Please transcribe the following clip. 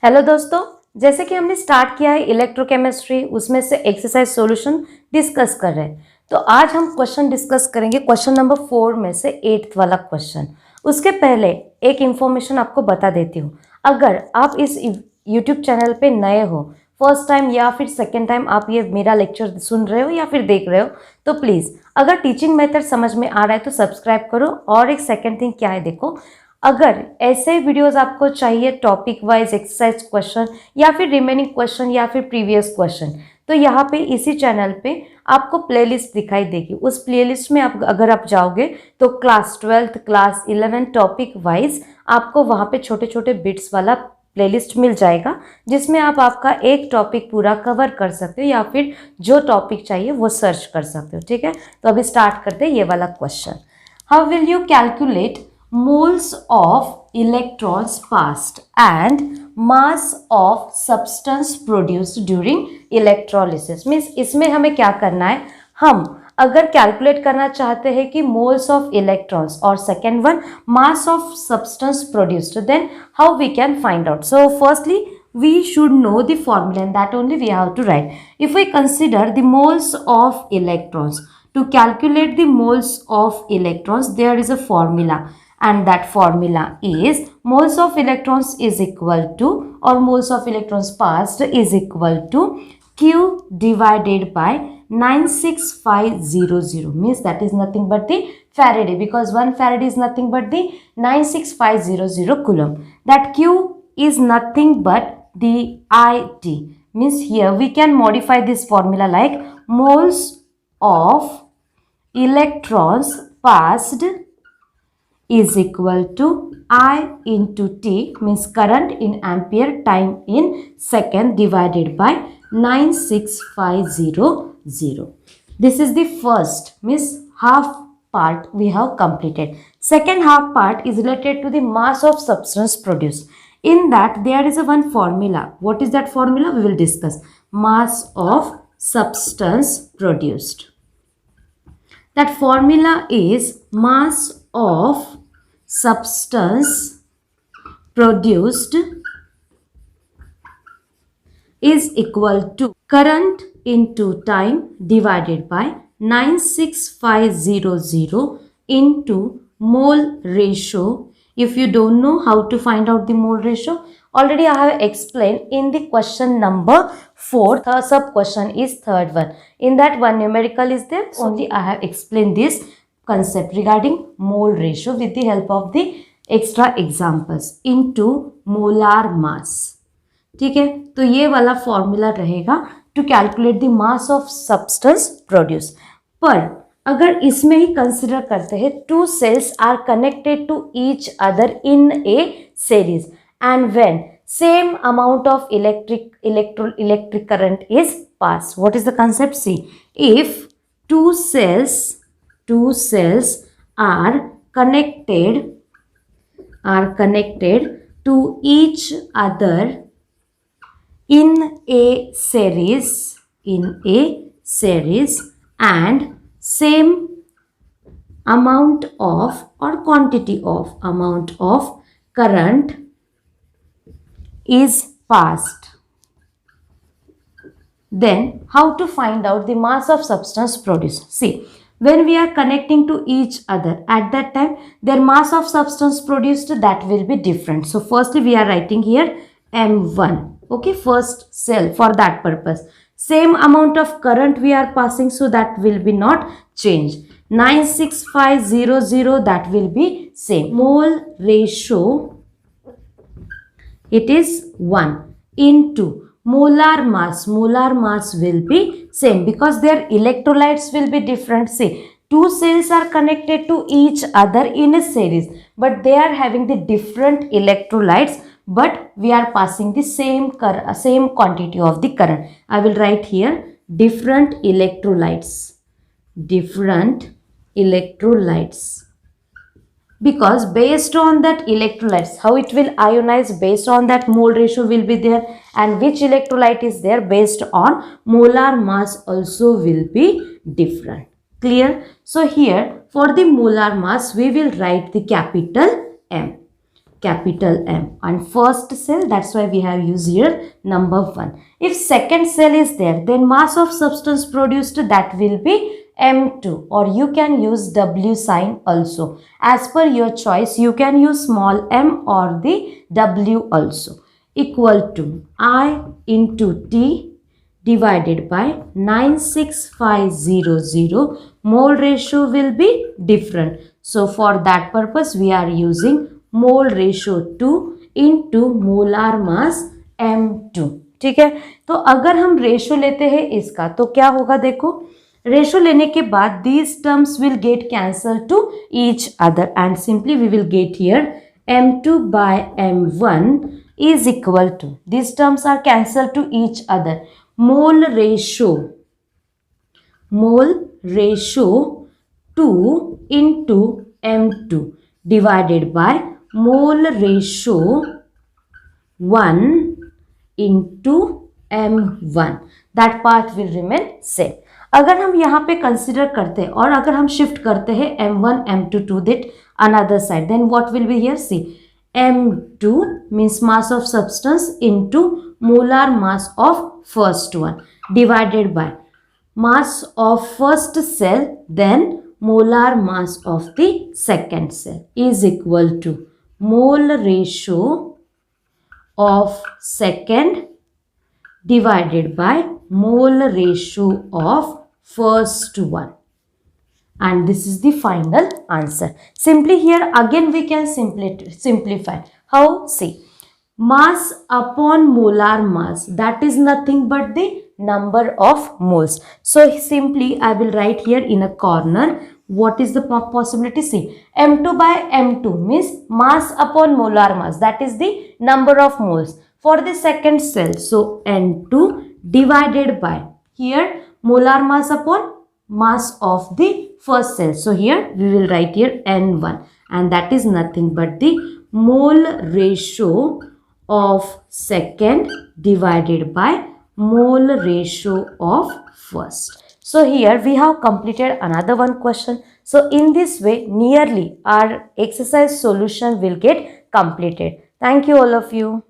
Hello दोस्तों, जैसे कि हमने स्टार्ट किया है इलेक्ट्रोकेमिस्ट्री, उसमें से एक्सरसाइज सॉल्यूशन डिस्कस कर रहे हैं। तो आज हम क्वेश्चन डिस्कस करेंगे, क्वेश्चन नंबर 4 में से 8th वाला क्वेश्चन। उसके पहले एक इन्फॉर्मेशन आपको बता देती हूँ। अगर आप इस यूट्यूब चैनल पे नए हो, फर्स्ट टाइम या फिर सेकेंड टाइम आप ये मेरा लेक्चर सुन रहे हो या फिर देख रहे हो, तो प्लीज़ अगर टीचिंग मेथड समझ में आ रहा है तो सब्सक्राइब करो। और एक सेकेंड थिंग क्या है, देखो, अगर ऐसे वीडियोस आपको चाहिए टॉपिक वाइज एक्सरसाइज क्वेश्चन या फिर रिमेनिंग क्वेश्चन या फिर प्रीवियस क्वेश्चन, तो यहाँ पे इसी चैनल पे आपको प्लेलिस्ट दिखाई देगी। उस प्लेलिस्ट में अगर आप जाओगे तो class 12th class 11 topic wise आपको वहाँ पे छोटे छोटे बिट्स वाला प्लेलिस्ट मिल जाएगा, जिसमें आप आपका एक टॉपिक पूरा कवर कर सकते हो या फिर जो टॉपिक चाहिए वो सर्च कर सकते हो। ठीक है, तो अभी स्टार्ट करते हैं ये वाला question. How will you calculate moles of electrons passed and mass of substance produced during electrolysis। Means इसमें हमें क्या करना है, हम अगर कैलकुलेट करना चाहते हैं कि मोल्स ऑफ इलेक्ट्रॉन्स और second one mass of substance produced, then how we can find out. So firstly we should know the formula and that only we have to write. If we consider the moles of electrons, to calculate the moles of electrons there is a formula, and that formula is moles of electrons is equal to, or moles of electrons passed is equal to Q divided by 96500, means that is nothing but the Faraday, because 1 Faraday is nothing but the 96500 coulomb. That Q is nothing but the IT, means here we can modify this formula like moles of electrons passed is equal to I into T, means current in ampere, time in second, divided by 96500. This is the first, means half part we have completed. Second half part is related to the mass of substance produced. In that there is a one formula. What is that formula? We will discuss. Mass of substance produced. That formula is mass of substance produced is equal to current into time divided by 96500 into mole ratio. If you don't know how to find out the mole ratio, already I have explained in the question number 4. The sub question is third one. In that one numerical is there. Only I have explained this concept regarding mole ratio with the help of the extra examples into molar mass. ठीक है, तो ये वाला formula रहेगा to calculate the mass of substance produce. पर अगर इसमें ही कंसिडर करते हैं, two cells are connected to each other in a series and when same amount of electric current is passed. What is the concept? See, if two cells are connected to each other in a series and same amount of or quantity of current is passed, then how to find out the mass of substance produced? See, when we are connecting to each other, at that time their mass of substance produced that will be different. So firstly we are writing here M1, okay, first cell. For that purpose same amount of current we are passing, so that will be not change. 96500 that will be same. Mole ratio, it is 1 into molar mass will be same because their electrolytes will be different. See, two cells are connected to each other in a series, but they are having the different electrolytes, but we are passing the same quantity of the current. I will write here different electrolytes, because based on that electrolytes how it will ionize, based on that mole ratio will be there, and which electrolyte is there, based on molar mass also will be different. Clear? So here for the molar mass we will write the capital M. capital M, and first cell, that's why we have used here number 1. If second cell is there, then mass of substance produced, that will be M2, or you can use W sign also. As per your choice, you can use small m or the W also. Equal to I into T divided by 96500. Mole ratio will be different. So for that purpose, we are using mole ratio 2 into molar mass M2. ठीक है, तो अगर हम ratio लेते हैं इसका तो क्या होगा, देखो रेशो लेने के बाद these terms will get cancelled to each other and simply we will get here M2 by M1 is equal to, these terms are cancelled to each other, mole ratio 2 into M2 divided by mole ratio 1 into M1. That part will remain same. अगर हम यहाँ पे consider करते हैं और अगर हम shift करते हैं M1 M2 to that another side, then what will be here? See, M2 means mass of substance into molar mass of first one divided by mass of first cell, then molar mass of the second cell is equal to mole ratio of second divided by mole ratio of first one, and this is the final answer. Simply here again we can simplify. How? See, mass upon molar mass, that is nothing but the number of moles. So simply I will write here in a corner what is the possibility. See, M2 by M2 means mass upon molar mass, that is the number of moles for the second cell. So N2 divided by here molar mass upon mass of the first cell. So here we will write here N1, and that is nothing but the mole ratio of second divided by mole ratio of first. So here we have completed another one question. So in this way, nearly our exercise solution will get completed. Thank you all of you.